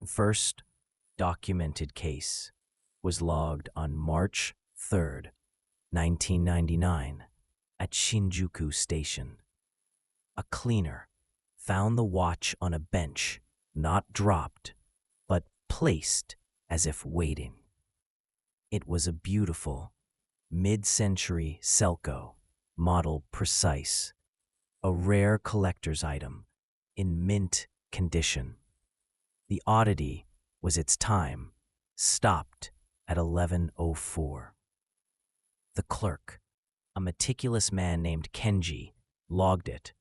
First documented case was logged on March 3rd, 1999, at Shinjuku Station. A cleaner found the watch on a bench, not dropped, but placed as if waiting. It was a beautiful, mid-century Seiko, model precise, a rare collector's item in mint condition. The oddity was its time, stopped at 11:04. The clerk, a meticulous man named Kenji, logged it.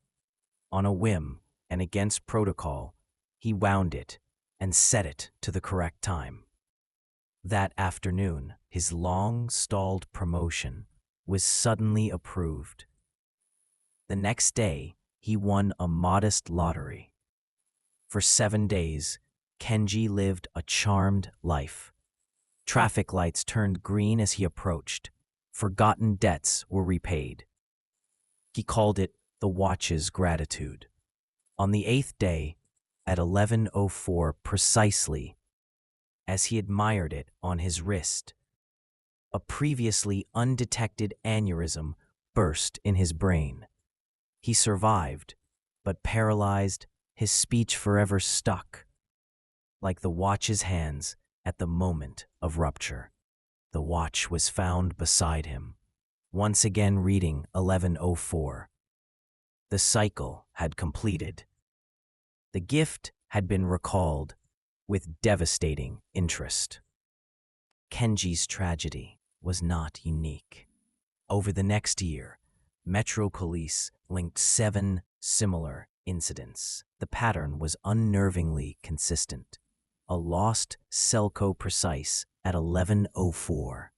On a whim and against protocol, he wound it and set it to the correct time. That afternoon, his long-stalled promotion was suddenly approved. The next day, he won a modest lottery. For 7 days, Kenji lived a charmed life. Traffic lights turned green as he approached. Forgotten debts were repaid. He called it the watch's gratitude. On the 8th day, at 11:04 precisely, as he admired it on his wrist, a previously undetected aneurysm burst in his brain. He survived, but paralyzed, his speech forever stuck, like the watch's hands at the moment of rupture. The watch was found beside him, once again reading 11:04. The cycle had completed. The gift had been recalled with devastating interest. Kenji's tragedy was not unique. Over the next year, Metro Police linked 7 similar incidents. The pattern was unnervingly consistent. A lost Seiko Precise at 11:04.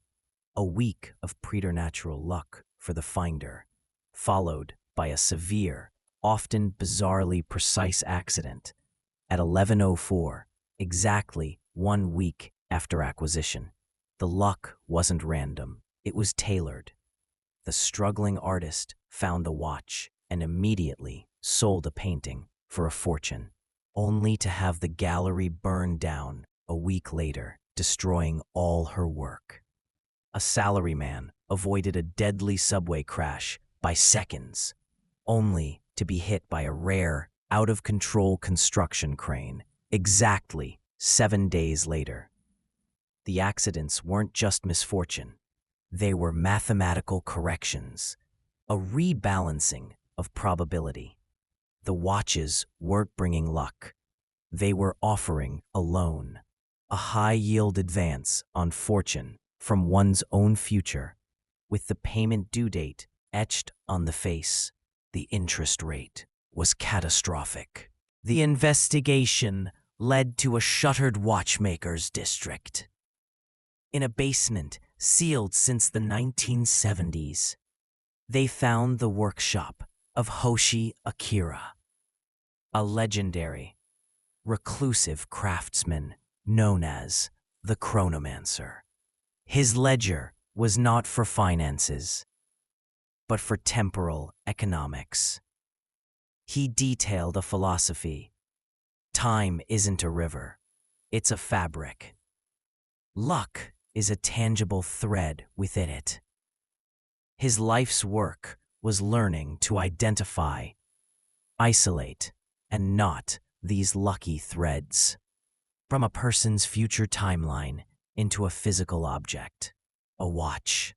A week of preternatural luck for the finder, followed by a severe, often bizarrely precise accident at 11:04, exactly 1 week after acquisition. The luck wasn't random, it was tailored. The struggling artist found the watch and immediately sold a painting for a fortune, only to have the gallery burned down a week later, destroying all her work. A salaryman avoided a deadly subway crash by seconds, only to be hit by a rare, out-of-control construction crane exactly 7 days later. The accidents weren't just misfortune. They were mathematical corrections, a rebalancing of probability. The watches weren't bringing luck. They were offering a loan, a high-yield advance on fortune from one's own future, with the payment due date etched on the face. The interest rate was catastrophic. The investigation led to a shuttered watchmakers district. In a basement sealed since the 1970s, they found the workshop of Hoshi Akira, a legendary, reclusive craftsman known as the Chronomancer. His ledger was not for finances, but for temporal economics. He detailed a philosophy. Time isn't a river, it's a fabric. Luck is a tangible thread within it. His life's work was learning to identify, isolate, and knot these lucky threads from a person's future timeline into a physical object, a watch.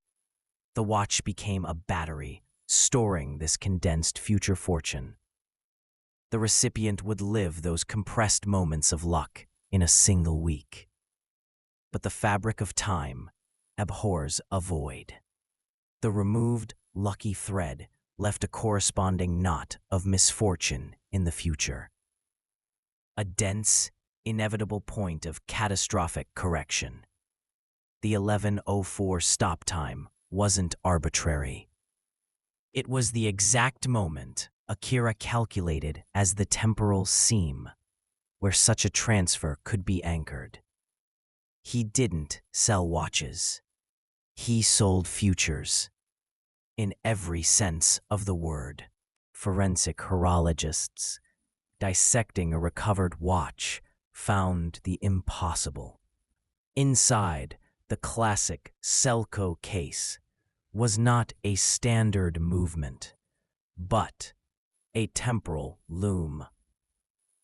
The watch became a battery, storing this condensed future fortune. The recipient would live those compressed moments of luck in a single week. But the fabric of time abhors a void. The removed lucky thread left a corresponding knot of misfortune in the future. A dense, inevitable point of catastrophic correction. The 11:04 stop time wasn't arbitrary. It was the exact moment Akira calculated as the temporal seam where such a transfer could be anchored. He didn't sell watches. He sold futures. In every sense of the word. Forensic horologists, dissecting a recovered watch, found the impossible. Inside the classic Selco case was not a standard movement, but a temporal loom.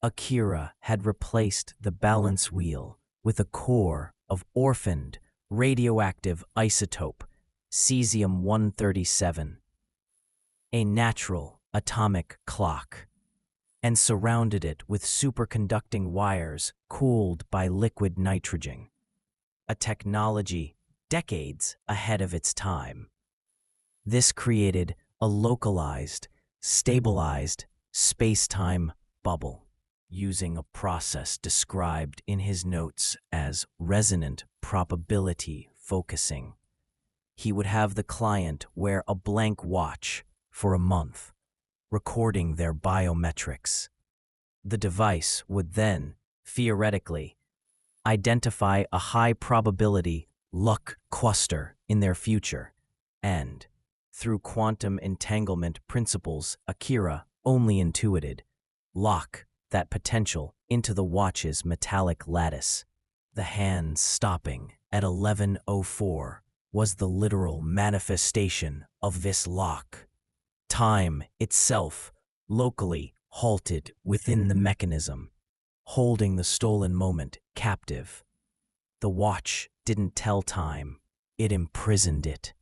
Akira had replaced the balance wheel with a core of orphaned radioactive isotope cesium-137, a natural atomic clock, and surrounded it with superconducting wires cooled by liquid nitrogen, a technology decades ahead of its time. This created a localized, stabilized space-time bubble, using a process described in his notes as resonant probability focusing. He would have the client wear a blank watch for a month, recording their biometrics. The device would then, theoretically, identify a high probability luck cluster in their future, and, through quantum entanglement principles Akira only intuited, lock that potential into the watch's metallic lattice. The hands stopping at 11:04 was the literal manifestation of this lock. Time itself locally halted within the mechanism, holding the stolen moment captive. The watch didn't tell time, it imprisoned it.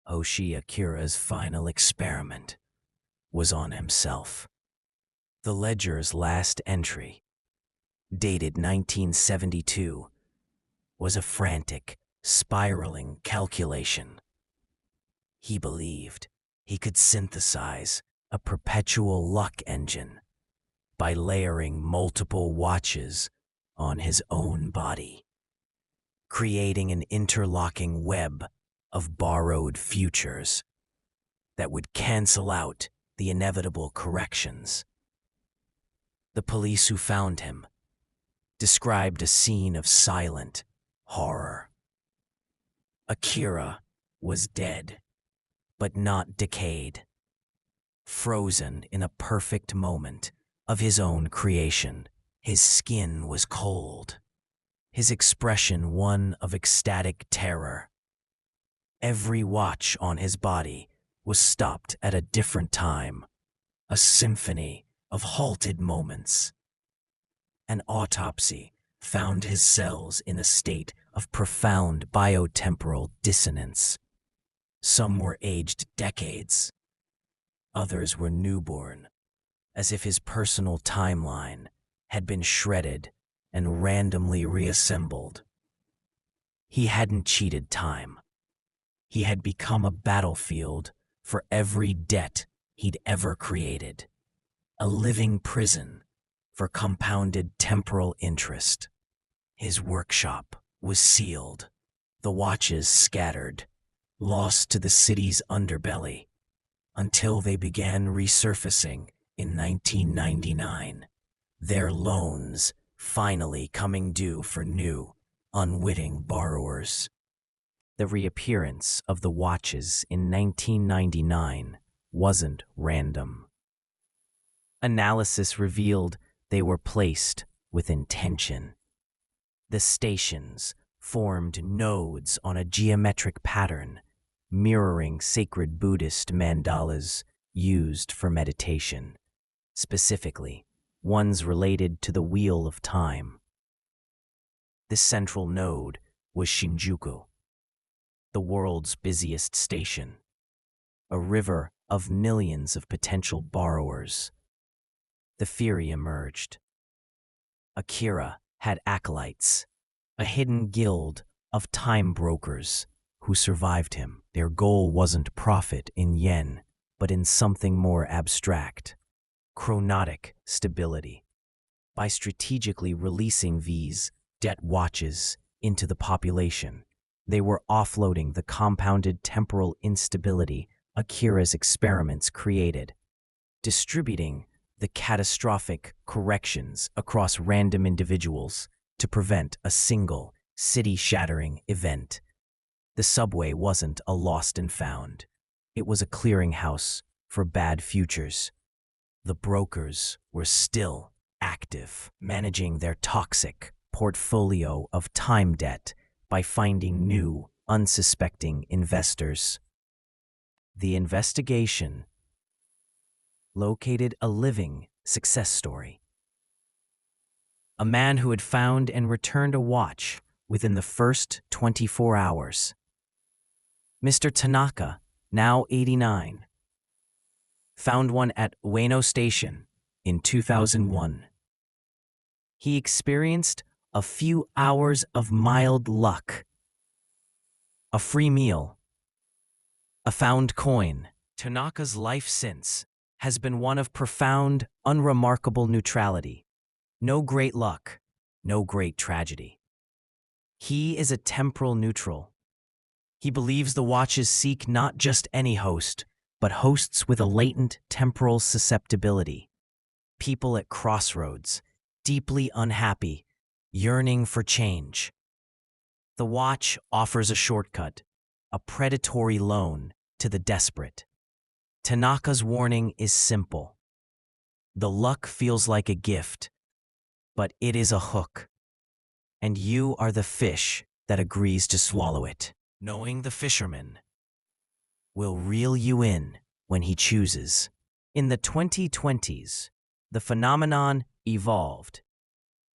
Hoshi Akira's final experiment was on himself. The ledger's last entry, dated 1972, was a frantic, spiraling calculation. He believed he could synthesize a perpetual luck engine by layering multiple watches on his own body, creating an interlocking web of borrowed futures that would cancel out the inevitable corrections. The police who found him described a scene of silent horror. Akira was dead, but not decayed, frozen in a perfect moment of his own creation. His skin was cold, his expression one of ecstatic terror. Every watch on his body was stopped at a different time, a symphony of halted moments. An autopsy found his cells in a state of profound biotemporal dissonance. Some were aged decades, others were newborn, as if his personal timeline had been shredded and randomly reassembled. He hadn't cheated time. He had become a battlefield for every debt he'd ever created, a living prison for compounded temporal interest. His workshop was sealed, the watches scattered, lost to the city's underbelly, until they began resurfacing in 1999, their loans finally coming due for new, unwitting borrowers. The reappearance of the watches in 1999 wasn't random. Analysis revealed they were placed with intention. The stations formed nodes on a geometric pattern, mirroring sacred Buddhist mandalas used for meditation, specifically ones related to the Wheel of Time. The central node was Shinjuku, the world's busiest station, a river of millions of potential borrowers. The theory emerged. Akira had acolytes, a hidden guild of time brokers who survived him. Their goal wasn't profit in yen, but in something more abstract: chronotic stability. By strategically releasing these debt watches into the population, they were offloading the compounded temporal instability Akira's experiments created, distributing the catastrophic corrections across random individuals to prevent a single city-shattering event. The subway wasn't a lost and found. It was a clearinghouse for bad futures. The brokers were still active, managing their toxic portfolio of time debt by finding new, unsuspecting investors. The investigation located a living success story. A man who had found and returned a watch within the first 24 hours. Mr. Tanaka, now 89, found one at Ueno Station in 2001. He experienced a few hours of mild luck, a free meal, a found coin. Tanaka's life since has been one of profound, unremarkable neutrality. No great luck, no great tragedy. He is a temporal neutral. He believes the watches seek not just any host, but hosts with a latent temporal susceptibility. People at crossroads, deeply unhappy, yearning for change. The watch offers a shortcut, a predatory loan to the desperate. Tanaka's warning is simple. The luck feels like a gift, but it is a hook, and you are the fish that agrees to swallow it. Knowing the fisherman will reel you in when he chooses. In the 2020s, the phenomenon evolved.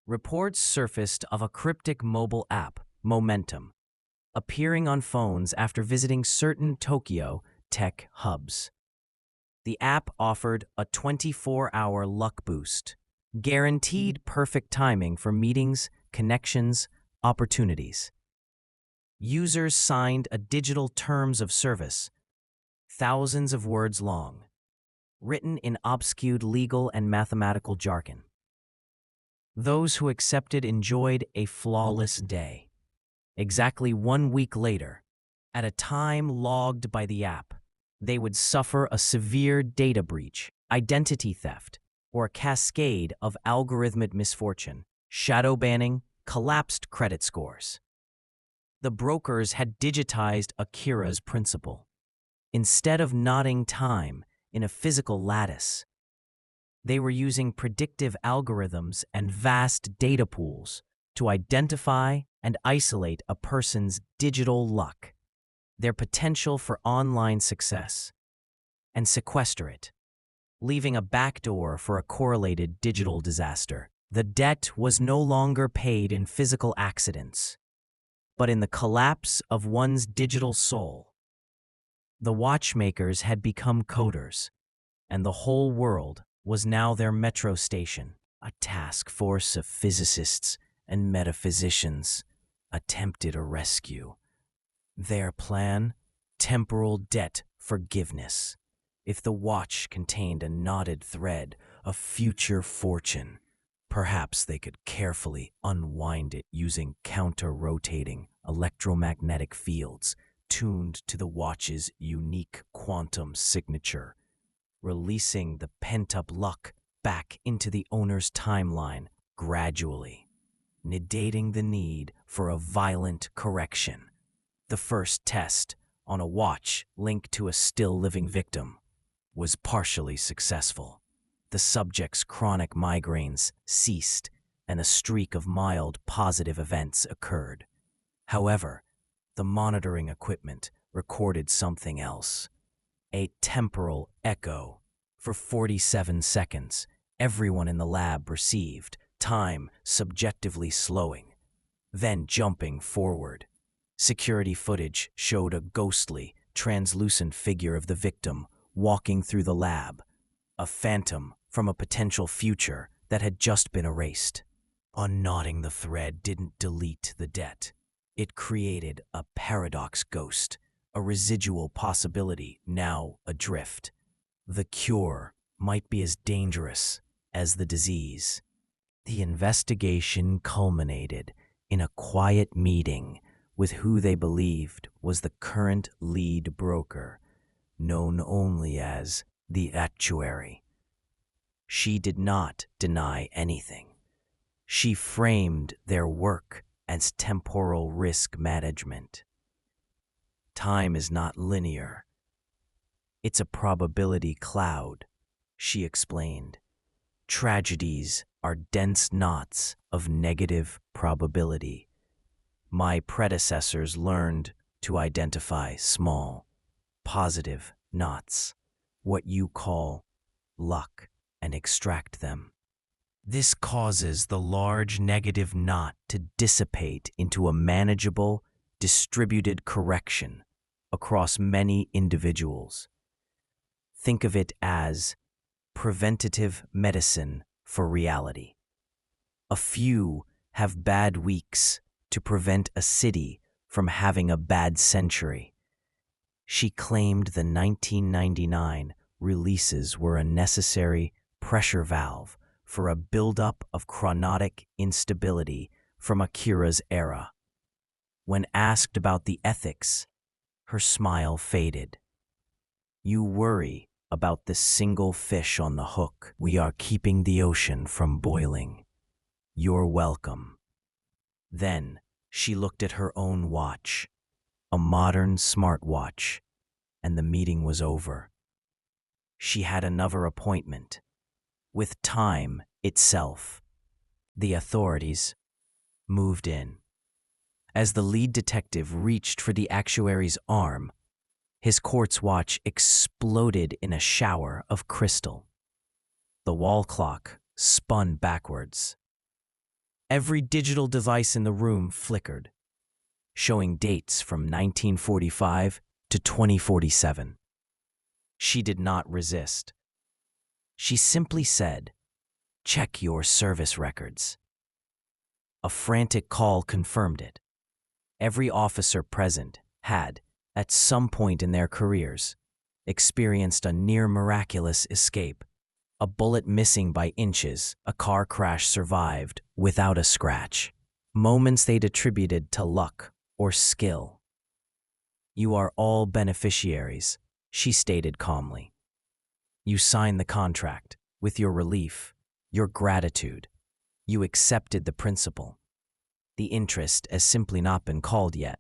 Reports surfaced of a cryptic mobile app, Momentum, appearing on phones after visiting certain Tokyo tech hubs. The app offered a 24-hour luck boost, guaranteed perfect timing for meetings, connections, opportunities. Users signed a digital terms of service, thousands of words long, written in obscure legal and mathematical jargon. Those who accepted enjoyed a flawless day. Exactly 1 week later, at a time logged by the app, they would suffer a severe data breach, identity theft, or a cascade of algorithmic misfortune, shadow banning, collapsed credit scores. The brokers had digitized Akira's principle. Instead of knotting time in a physical lattice, they were using predictive algorithms and vast data pools to identify and isolate a person's digital luck, their potential for online success, and sequester it, leaving a backdoor for a correlated digital disaster. The debt was no longer paid in physical accidents, but in the collapse of one's digital soul. The watchmakers had become coders, and the whole world was now their metro station. A task force of physicists and metaphysicians attempted a rescue. Their plan? Temporal debt forgiveness. If the watch contained a knotted thread of future fortune, perhaps they could carefully unwind it using counter-rotating electromagnetic fields tuned to the watch's unique quantum signature, releasing the pent-up luck back into the owner's timeline gradually, negating the need for a violent correction. The first test on a watch linked to a still-living victim was partially successful. The subject's chronic migraines ceased, and a streak of mild positive events occurred. However, the monitoring equipment recorded something else. A temporal echo. For 47 seconds, everyone in the lab perceived time subjectively slowing, then jumping forward. Security footage showed a ghostly, translucent figure of the victim walking through the lab, a phantom from a potential future that had just been erased. Unknotting the thread didn't delete the debt. It created a paradox ghost, a residual possibility now adrift. The cure might be as dangerous as the disease. The investigation culminated in a quiet meeting with who they believed was the current lead broker, known only as the actuary. She did not deny anything. She framed their work as temporal risk management. Time is not linear. It's a probability cloud, she explained. Tragedies are dense knots of negative probability. My predecessors learned to identify small, positive knots, what you call luck, and extract them. This causes the large negative knot to dissipate into a manageable, distributed correction across many individuals. Think of it as preventative medicine for reality. A few have bad weeks to prevent a city from having a bad century. She claimed the 1999 releases were a necessary pressure valve for a buildup of chronotic instability from Akira's era. When asked about the ethics, her smile faded. You worry about the single fish on the hook. We are keeping the ocean from boiling. You're welcome. Then she looked at her own watch, a modern smartwatch, and the meeting was over. She had another appointment with time itself. The authorities moved in. As the lead detective reached for the actuary's arm, his quartz watch exploded in a shower of crystal. The wall clock spun backwards. Every digital device in the room flickered, showing dates from 1945 to 2047. She did not resist. She simply said, "Check your service records." A frantic call confirmed it. Every officer present had, at some point in their careers, experienced a near miraculous escape. A bullet missing by inches, a car crash survived without a scratch. Moments they'd attributed to luck or skill. You are all beneficiaries, she stated calmly. You signed the contract with your relief, your gratitude. You accepted the principal. The interest has simply not been called yet.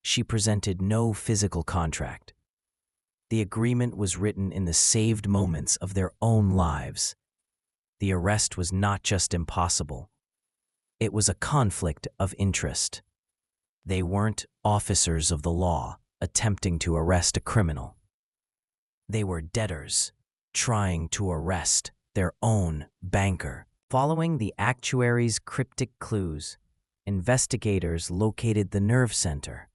She presented no physical contract. The agreement was written in the saved moments of their own lives. The arrest was not just impossible. It was a conflict of interest. They weren't officers of the law attempting to arrest a criminal. They were debtors trying to arrest their own banker. Following the actuary's cryptic clues, investigators located the nerve center,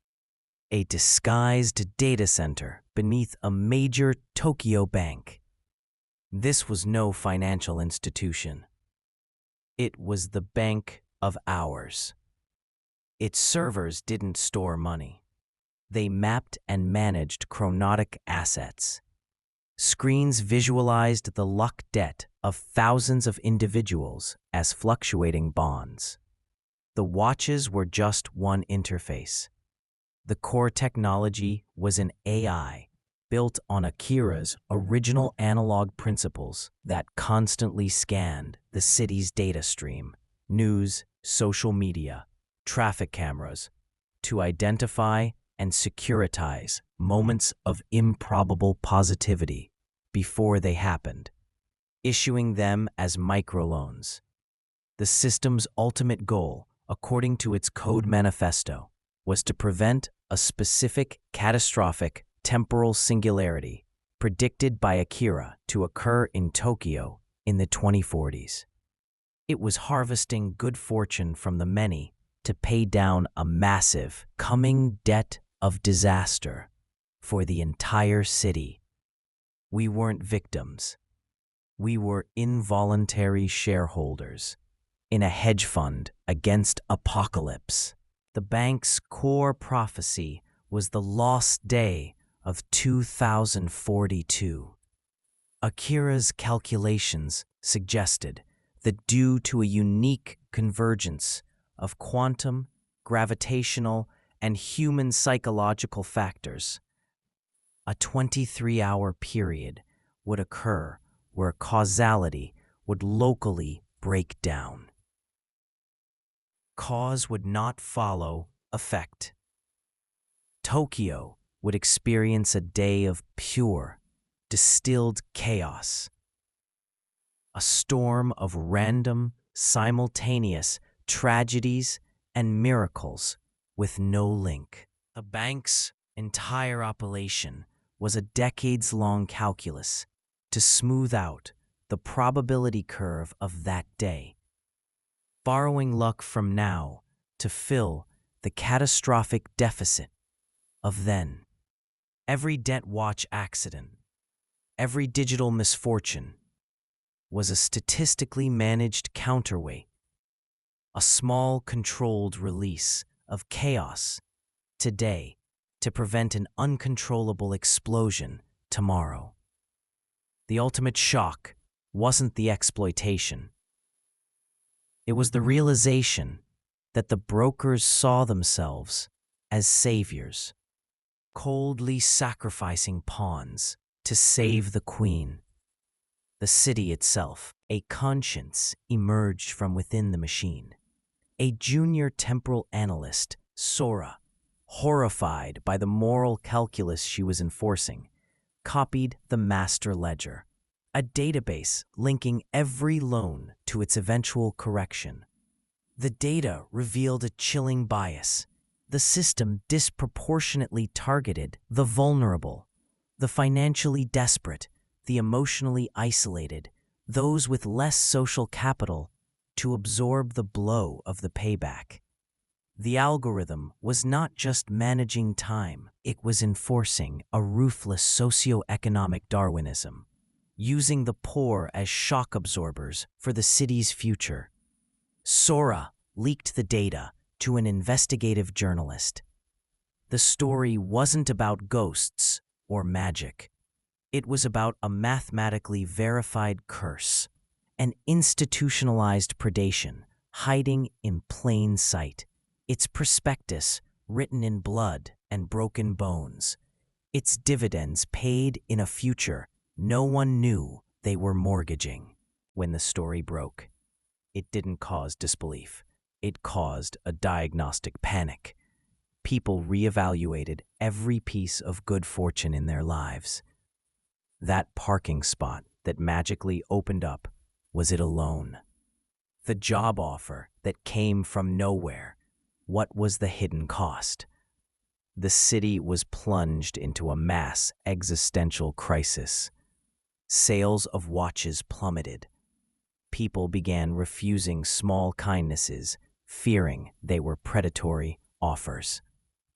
a disguised data center beneath a major Tokyo bank. This was no financial institution. It was the bank of hours. Its servers didn't store money. They mapped and managed chronotic assets. Screens visualized the luck debt of thousands of individuals as fluctuating bonds. The watches were just one interface. The core technology was an AI built on Akira's original analog principles that constantly scanned the city's data stream, news, social media, traffic cameras, to identify and securitize moments of improbable positivity before they happened, issuing them as microloans. The system's ultimate goal, according to its code manifesto, was to prevent a specific catastrophic temporal singularity predicted by Akira to occur in Tokyo in the 2040s. It was harvesting good fortune from the many to pay down a massive coming debt of disaster for the entire city. We weren't victims. We were involuntary shareholders in a hedge fund against apocalypse. The bank's core prophecy was the lost day of 2042. Akira's calculations suggested that due to a unique convergence of quantum, gravitational, and human psychological factors, a 23-hour period would occur where causality would locally break down. Cause would not follow effect. Tokyo would experience a day of pure, distilled chaos. a storm of random, simultaneous tragedies and miracles with no link. The bank's entire operation was a decades-long calculus to smooth out the probability curve of that day, borrowing luck from now to fill the catastrophic deficit of then. Every debt watch accident, every digital misfortune was a statistically managed counterweight, a small controlled release of chaos today to prevent an uncontrollable explosion tomorrow. The ultimate shock wasn't the exploitation. It was the realization that the brokers saw themselves as saviors, coldly sacrificing pawns to save the queen. The city itself, a conscience emerged from within the machine. A junior temporal analyst, Sora, horrified by the moral calculus she was enforcing, copied the master ledger, a database linking every loan to its eventual correction. The data revealed a chilling bias. The system disproportionately targeted the vulnerable, the financially desperate, the emotionally isolated, those with less social capital to absorb the blow of the payback. The algorithm was not just managing time, it was enforcing a ruthless socioeconomic Darwinism, using the poor as shock absorbers for the city's future. Sora leaked the data to an investigative journalist. The story wasn't about ghosts or magic. It was about a mathematically verified curse, an institutionalized predation hiding in plain sight. Its prospectus written in blood and broken bones. Its dividends paid in a future no one knew they were mortgaging. When the story broke, it didn't cause disbelief. It caused a diagnostic panic. People reevaluated every piece of good fortune in their lives. That parking spot that magically opened up, was it alone? The job offer that came from nowhere, what was the hidden cost? The city was plunged into a mass existential crisis. Sales of watches plummeted. People began refusing small kindnesses, fearing they were predatory offers.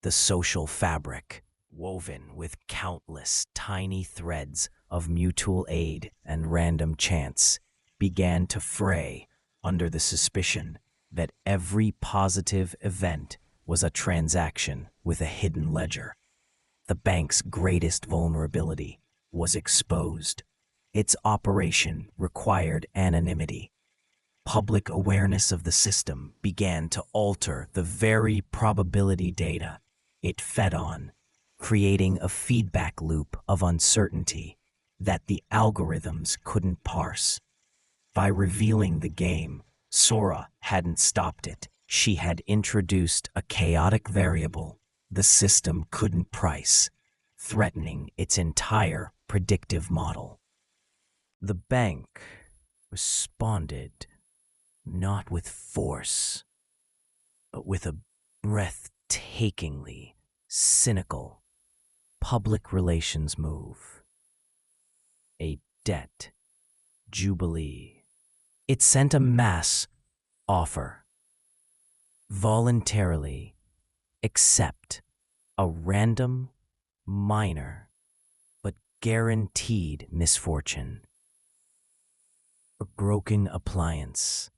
The social fabric, woven with countless tiny threads of mutual aid and random chance, began to fray under the suspicion that every positive event was a transaction with a hidden ledger. The bank's greatest vulnerability was exposed. Its operation required anonymity. Public awareness of the system began to alter the very probability data it fed on, creating a feedback loop of uncertainty that the algorithms couldn't parse. By revealing the game, Sora hadn't stopped it. She had introduced a chaotic variable the system couldn't price, threatening its entire predictive model. The bank responded not with force, but with a breathtakingly cynical public relations move. A debt jubilee. It sent a mass offer. Voluntarily accept a random, minor, but guaranteed misfortune. A broken appliance,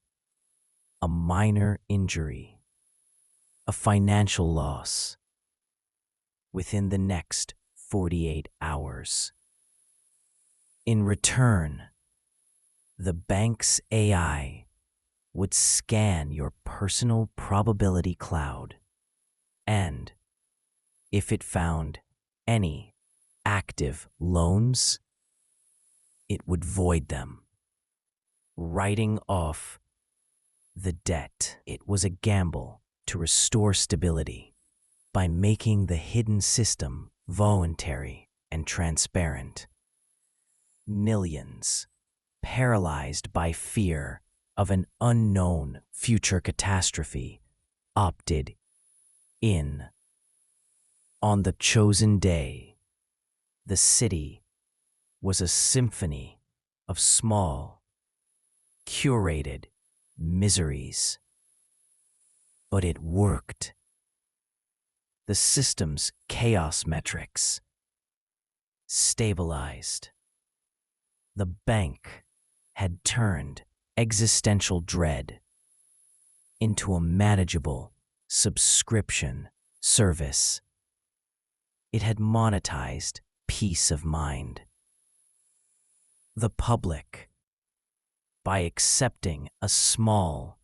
a minor injury, a financial loss within the next 48 hours. In return, the bank's AI would scan your personal probability cloud, and if it found any active loans, it would void them, writing off the debt. It was a gamble to restore stability by making the hidden system voluntary and transparent. Millions paralyzed by fear of an unknown future catastrophe, opted in. On the chosen day, the city was a symphony of small, curated miseries. But it worked. The system's chaos metrics stabilized. The bank had turned existential dread into a manageable subscription service. It had monetized peace of mind. The public, by accepting a small,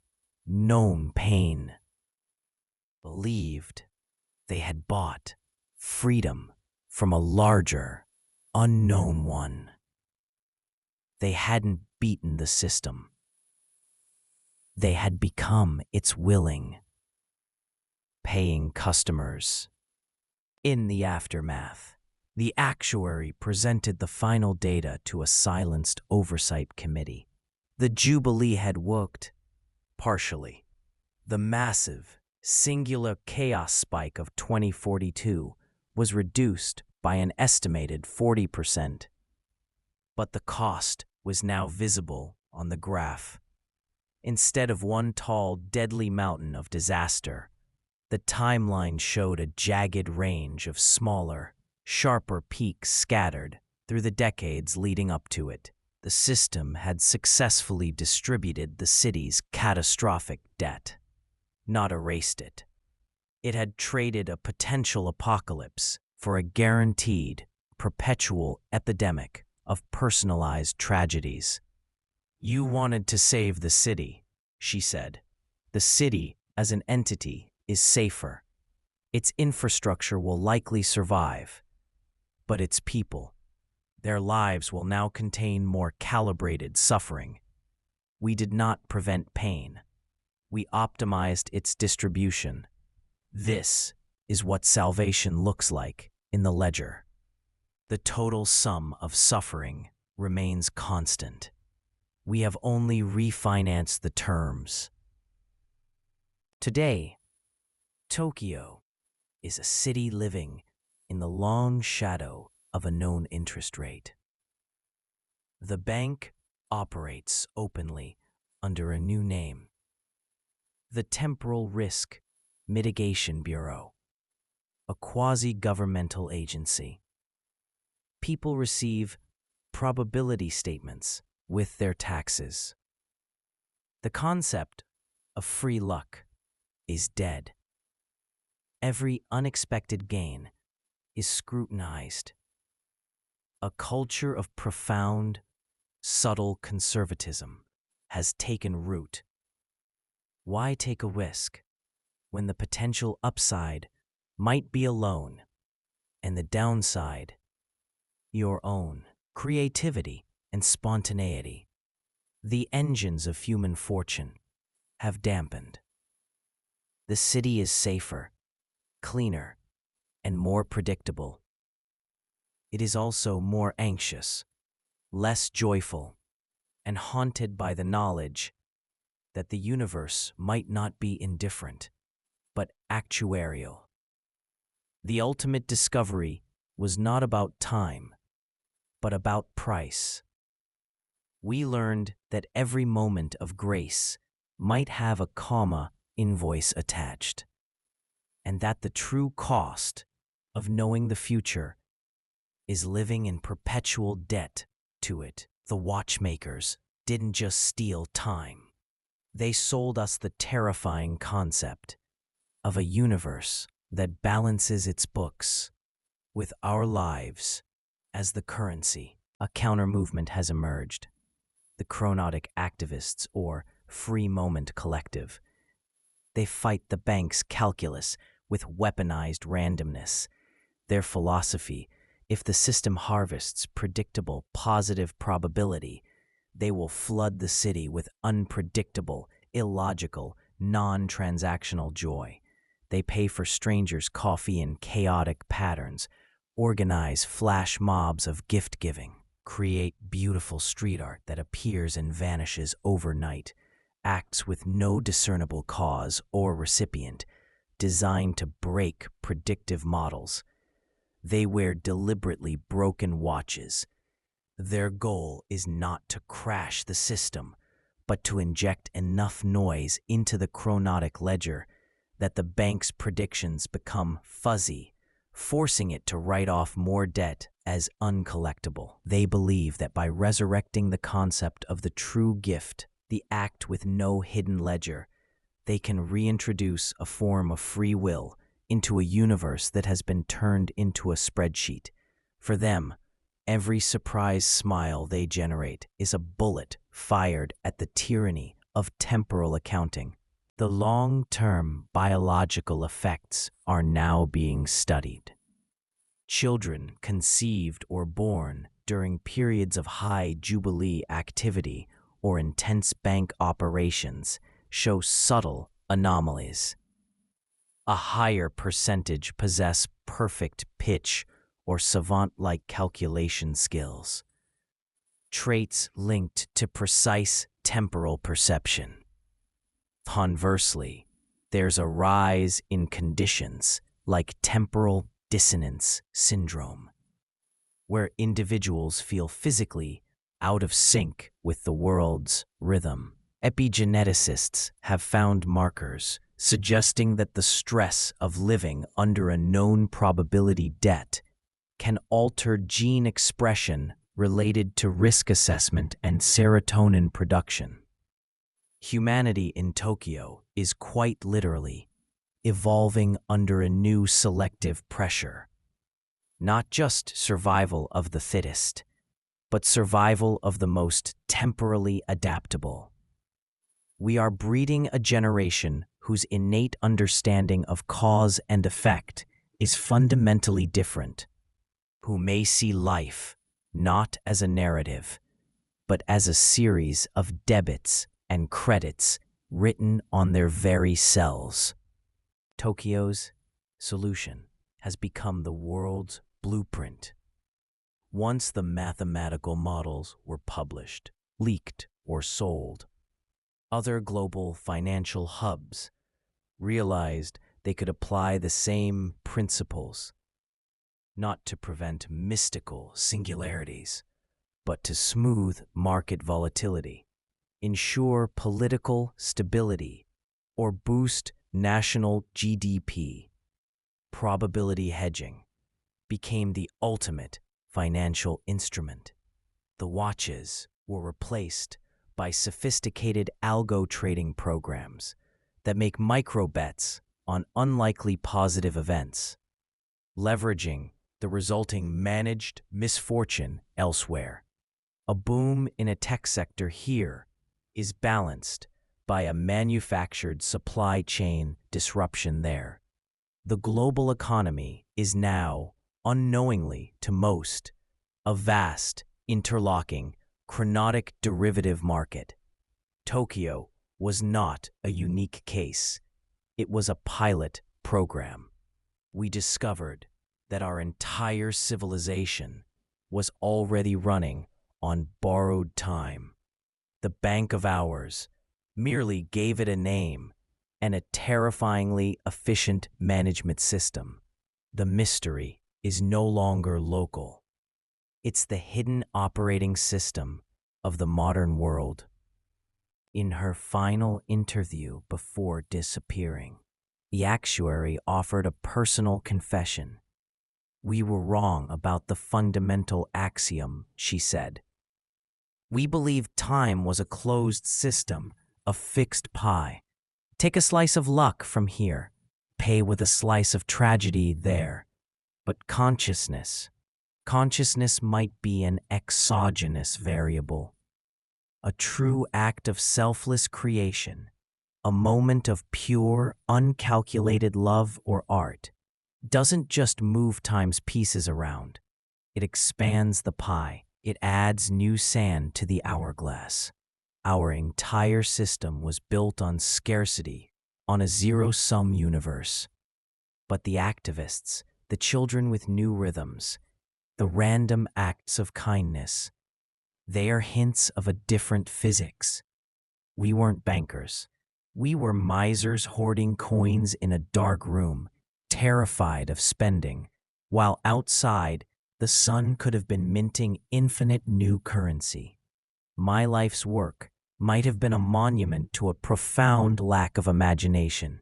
known pain, believed they had bought freedom from a larger, unknown one. They hadn't beaten the system. They had become its willing, paying customers. In the aftermath, the actuary presented the final data to a silenced oversight committee. The Jubilee had worked, partially. The massive, singular chaos spike of 2042 was reduced by an estimated 40%. But the cost was now visible on the graph. Instead of one tall, deadly mountain of disaster, the timeline showed a jagged range of smaller, sharper peaks scattered through the decades leading up to it. The system had successfully distributed the city's catastrophic debt, not erased it. It had traded a potential apocalypse for a guaranteed, perpetual epidemic of personalized tragedies. "You wanted to save the city," she said. "The city, as an entity, is safer. Its infrastructure will likely survive. But its people, their lives will now contain more calibrated suffering. We did not prevent pain. We optimized its distribution. This is what salvation looks like in the ledger. The total sum of suffering remains constant. We have only refinanced the terms." Today, Tokyo is a city living in the long shadow of a known interest rate. The bank operates openly under a new name, the Temporal Risk Mitigation Bureau, a quasi-governmental agency. People receive probability statements with their taxes. The concept of free luck is dead. Every unexpected gain is scrutinized. A culture of profound, subtle conservatism has taken root. Why take a risk when the potential upside might be a loan and the downside your own? Creativity and spontaneity, the engines of human fortune, have dampened. The city is safer, cleaner, and more predictable. It is also more anxious, less joyful, and haunted by the knowledge that the universe might not be indifferent, but actuarial. The ultimate discovery was not about time, but about price. We learned that every moment of grace might have a comma invoice attached, and that the true cost of knowing the future is living in perpetual debt to it. The watchmakers didn't just steal time. They sold us the terrifying concept of a universe that balances its books with our lives as the currency. A counter-movement has emerged. The chronotic activists, or free moment collective. They fight the bank's calculus with weaponized randomness. Their philosophy: if the system harvests predictable positive probability, they will flood the city with unpredictable, illogical, non-transactional joy. They pay for strangers' coffee in chaotic patterns, organize flash mobs of gift-giving, create beautiful street art that appears and vanishes overnight, acts with no discernible cause or recipient, designed to break predictive models. They wear deliberately broken watches. Their goal is not to crash the system, but to inject enough noise into the chronotic ledger that the bank's predictions become fuzzy, forcing it to write off more debt as uncollectible. They believe that by resurrecting the concept of the true gift, the act with no hidden ledger, they can reintroduce a form of free will into a universe that has been turned into a spreadsheet. For them, every surprise smile they generate is a bullet fired at the tyranny of temporal accounting. The long-term biological effects are now being studied. Children conceived or born during periods of high jubilee activity or intense bank operations show subtle anomalies. A higher percentage possess perfect pitch or savant-like calculation skills, traits linked to precise temporal perception. Conversely, there's a rise in conditions like temporal dissonance syndrome, where individuals feel physically out of sync with the world's rhythm. Epigeneticists have found markers suggesting that the stress of living under a known probability debt can alter gene expression related to risk assessment and serotonin production. Humanity in Tokyo is quite literally evolving under a new selective pressure. Not just survival of the fittest, but survival of the most temporally adaptable. We are breeding a generation whose innate understanding of cause and effect is fundamentally different, who may see life not as a narrative, but as a series of debits and credits written on their very cells. Tokyo's solution has become the world's blueprint. Once the mathematical models were published, leaked, or sold, other global financial hubs realized they could apply the same principles, not to prevent mystical singularities, but to smooth market volatility, ensure political stability, or boost national GDP. Probability hedging became the ultimate financial instrument. The watches were replaced by sophisticated algo trading programs that make micro-bets on unlikely positive events, leveraging the resulting managed misfortune elsewhere. A boom in a tech sector here is balanced by a manufactured supply chain disruption there. The global economy is now, unknowingly to most, a vast, interlocking, chronotic derivative market. Tokyo was not a unique case. It was a pilot program. We discovered that our entire civilization was already running on borrowed time. The Bank of Hours merely gave it a name and a terrifyingly efficient management system. The mystery is no longer local. It's the hidden operating system of the modern world. In her final interview before disappearing, the actuary offered a personal confession. "We were wrong about the fundamental axiom," she said. "We believed time was a closed system, a fixed pie. Take a slice of luck from here, pay with a slice of tragedy there. But consciousness might be an exogenous variable, a true act of selfless creation, a moment of pure, uncalculated love or art. Doesn't just move time's pieces around. It expands the pie. It adds new sand to the hourglass. Our entire system was built on scarcity, on a zero-sum universe. But the activists, the children with new rhythms, the random acts of kindness, They are hints of a different physics. We weren't bankers. We were misers hoarding coins in a dark room, terrified of spending, while outside, the sun could have been minting infinite new currency. My life's work might have been a monument to a profound lack of imagination.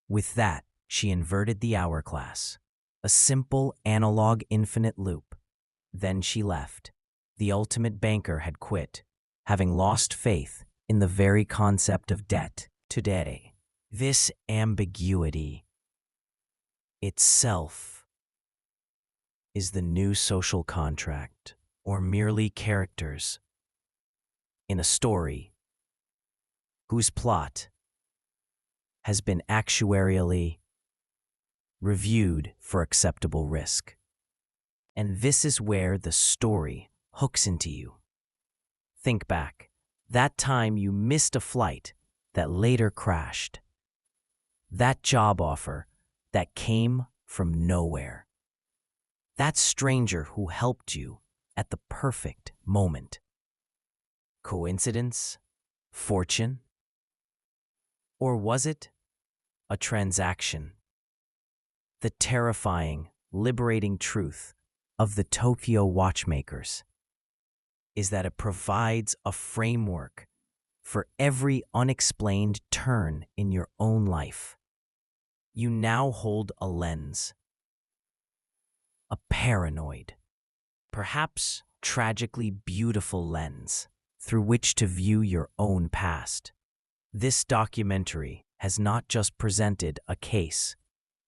With that, she inverted the hourglass, a simple analog infinite loop. Then she left. The ultimate banker had quit, having lost faith in the very concept of debt. Today, this ambiguity itself is the new social contract, or merely characters in a story whose plot has been actuarially reviewed for acceptable risk. And this is where the story hooks into you. Think back, that time you missed a flight that later crashed. That job offer that came from nowhere. That stranger who helped you at the perfect moment. Coincidence? Fortune? Or was it a transaction? The terrifying, liberating truth of the Tokyo Watchmakers is that it provides a framework for every unexplained turn in your own life. You now hold a lens, a paranoid, perhaps tragically beautiful lens through which to view your own past. This documentary has not just presented a case,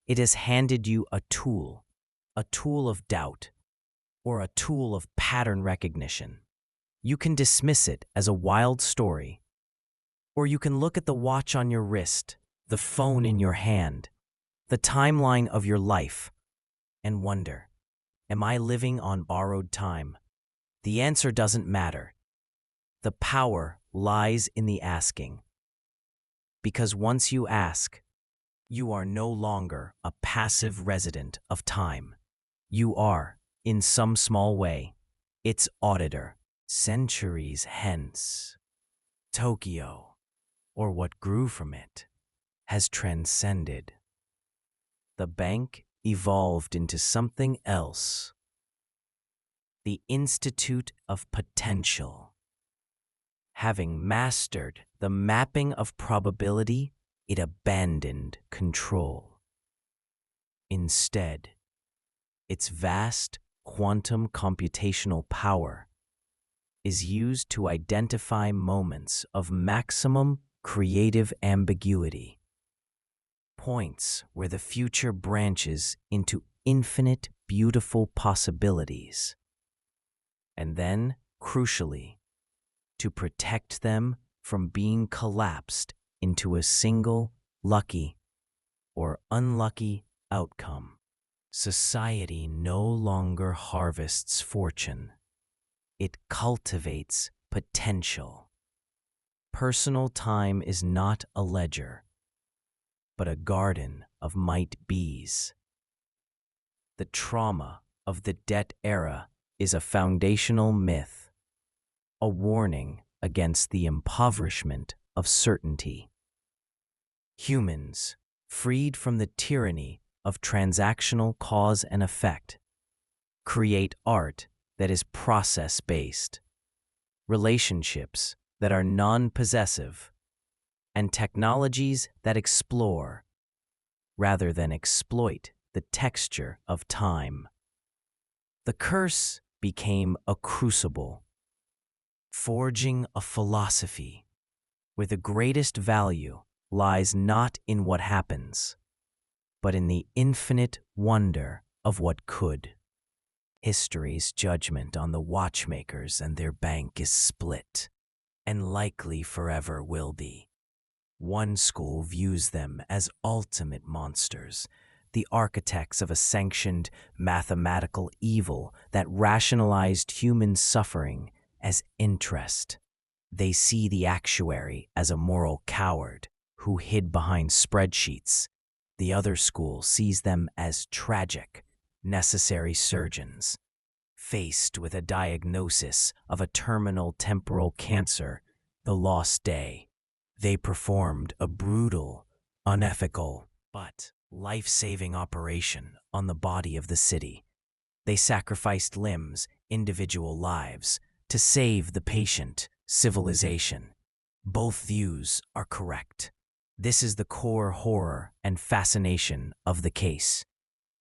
it has handed you a tool of doubt, or a tool of pattern recognition. You can dismiss it as a wild story, or you can look at the watch on your wrist, the phone in your hand, the timeline of your life, and wonder, am I living on borrowed time? The answer doesn't matter. The power lies in the asking. Because once you ask, you are no longer a passive resident of time. You are, in some small way, its auditor. Centuries hence, Tokyo, or what grew from it, has transcended. The bank evolved into something else. The Institute of Potential. Having mastered the mapping of probability, it abandoned control. Instead, its vast quantum computational power is used to identify moments of maximum creative ambiguity, points where the future branches into infinite beautiful possibilities, and then, crucially, to protect them from being collapsed into a single lucky or unlucky outcome. Society no longer harvests fortune. It cultivates potential. Personal time is not a ledger, but a garden of might-bees. The trauma of the debt era is a foundational myth, a warning against the impoverishment of certainty. Humans, freed from the tyranny of transactional cause and effect, create art that is process-based, relationships that are non-possessive, and technologies that explore, rather than exploit, the texture of time. The curse became a crucible, forging a philosophy where the greatest value lies not in what happens, but in the infinite wonder of what could. History's judgment on the watchmakers and their bank is split, and likely forever will be. One school views them as ultimate monsters, the architects of a sanctioned mathematical evil that rationalized human suffering as interest. They see the actuary as a moral coward who hid behind spreadsheets. The other school sees them as tragic, necessary surgeons, faced with a diagnosis of a terminal temporal cancer the lost day. They performed a brutal, unethical, but life-saving operation on the body of the city. They sacrificed limbs, individual lives, to save the patient, civilization. Both views are correct. This is the core horror and fascination of the case.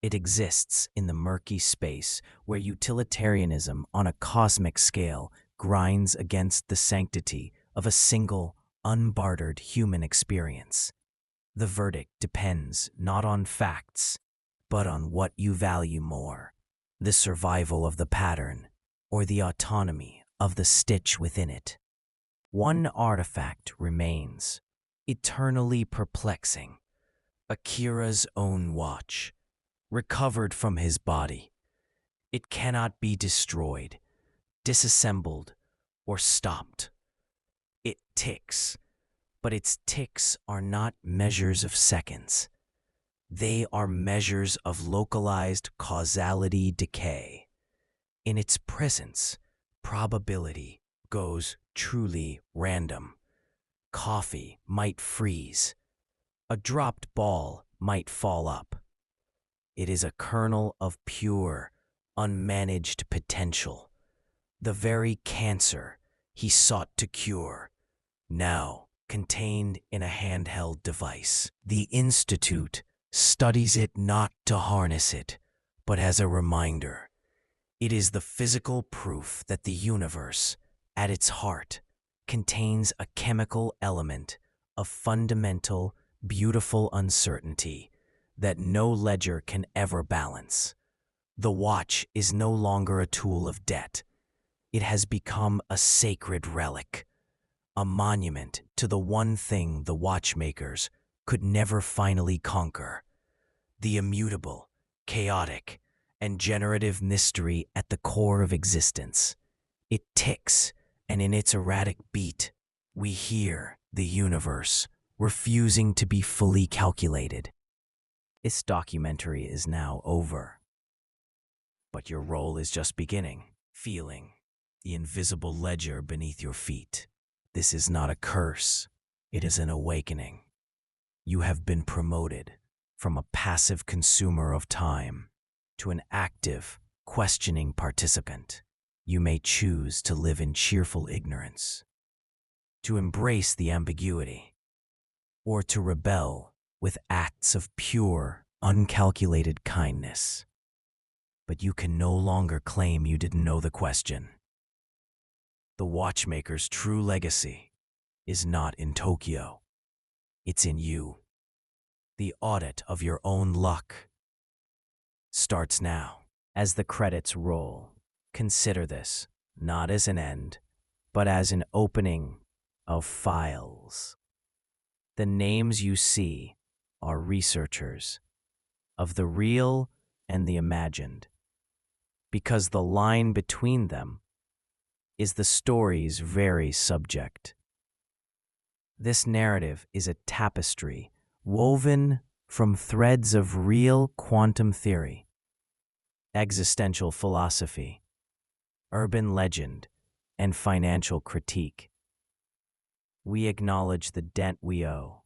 It exists in the murky space where utilitarianism on a cosmic scale grinds against the sanctity of a single, unbartered human experience. The verdict depends not on facts, but on what you value more: the survival of the pattern or the autonomy of the stitch within it. One artifact remains, eternally perplexing: Akira's own watch, recovered from his body. It cannot be destroyed, disassembled, or stopped. It ticks, but its ticks are not measures of seconds. They are measures of localized causality decay. In its presence, probability goes truly random. Coffee might freeze. A dropped ball might fall up. It is a kernel of pure, unmanaged potential. The very cancer he sought to cure, now contained in a handheld device. The Institute studies it not to harness it, but as a reminder. It is the physical proof that the universe, at its heart, contains a chemical element of fundamental, beautiful uncertainty that no ledger can ever balance. The watch is no longer a tool of debt. It has become a sacred relic, a monument to the one thing the watchmakers could never finally conquer: the immutable, chaotic, and generative mystery at the core of existence. It ticks, and in its erratic beat, we hear the universe refusing to be fully calculated. This documentary is now over, but your role is just beginning, feeling the invisible ledger beneath your feet. This is not a curse, it is an awakening. You have been promoted from a passive consumer of time to an active, questioning participant. You may choose to live in cheerful ignorance, to embrace the ambiguity, or to rebel with acts of pure, uncalculated kindness. But you can no longer claim you didn't know the question. The watchmaker's true legacy is not in Tokyo. It's in you. The audit of your own luck starts now. As the credits roll, consider this not as an end, but as an opening of files. The names you see are researchers of the real and the imagined, because the line between them is the story's very subject. This narrative is a tapestry woven from threads of real quantum theory, existential philosophy, urban legend, and financial critique. We acknowledge the debt we owe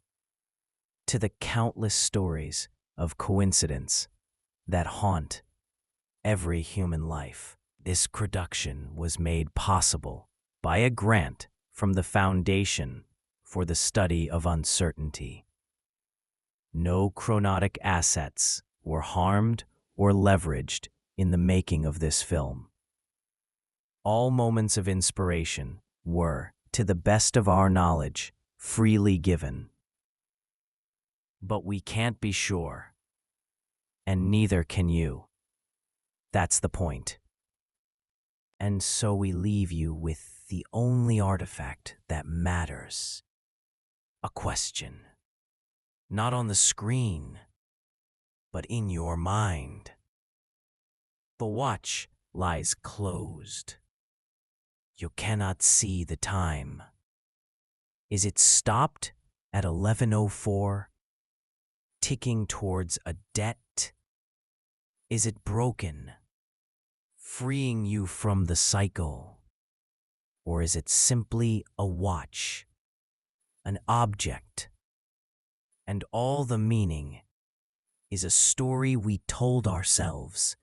to the countless stories of coincidence that haunt every human life. This production was made possible by a grant from the Foundation for the Study of Uncertainty. No chronotic assets were harmed or leveraged in the making of this film. All moments of inspiration were, to the best of our knowledge, freely given. But we can't be sure, and neither can you. That's the point. And so we leave you with the only artifact that matters: a question. Not on the screen, but in your mind. The watch lies closed. You cannot see the time. Is it stopped at 11:04, ticking towards a debt? Is it broken, freeing you from the cycle? Or is it simply a watch, an object, and all the meaning is a story we told ourselves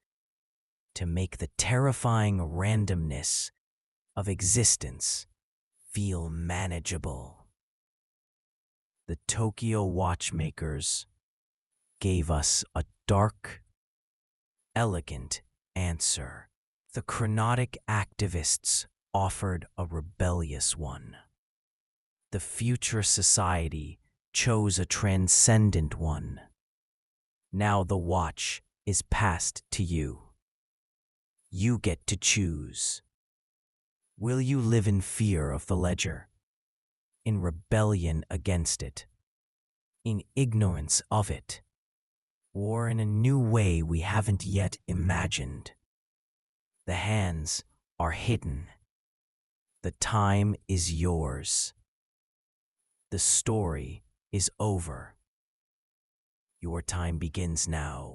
to make the terrifying randomness of existence feel manageable? The Tokyo Watchmakers gave us a dark, elegant answer. The chronotic activists offered a rebellious one. The future society chose a transcendent one. Now the watch is passed to you. You get to choose. Will you live in fear of the ledger, in rebellion against it, in ignorance of it, or in a new way we haven't yet imagined? The hands are hidden. The time is yours. The story is over. Your time begins now.